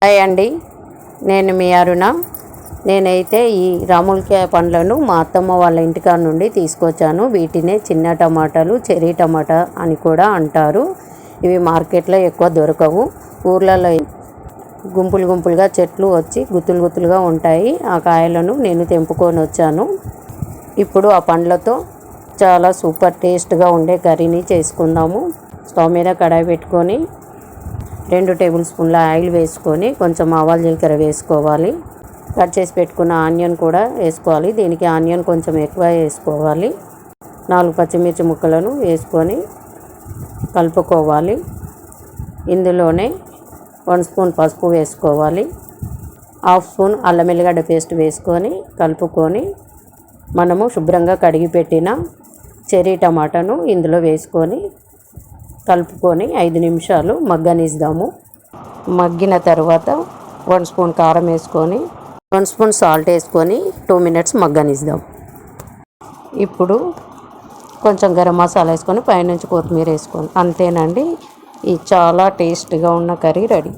Hi అండి, నేను మీ అరుణ. నేనైతే ఈ రాములకాయ పండ్లను మా అత్తమ్మ వాళ్ళ ఇంటికాడ నుండి తీసుకొచ్చాను. వీటినే చిన్న టమాటాలు, చెర్రీ టమాటా అని కూడా అంటారు. ఇవి మార్కెట్లో ఎక్కువ దొరకవు. ఊర్లలో గుంపులు గుంపులుగా చెట్లు వచ్చి గుత్తులు గుత్తులుగా ఉంటాయి. ఆ కాయలను నేను తెంపుకొని వచ్చాను. ఇప్పుడు ఆ పండ్లతో చాలా సూపర్ టేస్ట్గా ఉండే కర్రీని చేసుకుందాము. స్టవ్ మీద కడాయి పెట్టుకొని 2 టేబుల్ స్పూన్ల ఆయిల్ వేసుకొని కొంచెం ఆవాలు జీలకర్ర వేసుకోవాలి. కట్ చేసి పెట్టుకున్న ఆనియన్ కూడా వేసుకోవాలి. దీనికి ఆనియన్ కొంచెం ఎక్కువ వేసుకోవాలి. 4 పచ్చిమిర్చి ముక్కలను వేసుకొని కలుపుకోవాలి. ఇందులోనే 1 స్పూన్ పసుపు వేసుకోవాలి. 1/2 స్పూన్ అల్లం వెల్లిగడ్డ పేస్ట్ వేసుకొని కలుపుకొని మనము శుభ్రంగా కడిగి పెట్టిన చెర్రీ టమాటాను ఇందులో వేసుకొని కలుపుకొని 5 నిమిషాలు మగ్గనిద్దాము. మగ్గిన తర్వాత 1 స్పూన్ కారం వేసుకొని 1 స్పూన్ సాల్ట్ వేసుకొని 2 మినిట్స్ మగ్గనిద్దాం. ఇప్పుడు కొంచెం గరం మసాలా వేసుకొని పైనుంచి కొత్తిమీర వేసుకొని అంతేనండి. ఇది చాలా టేస్ట్గా ఉన్న కర్రీ రెడీ.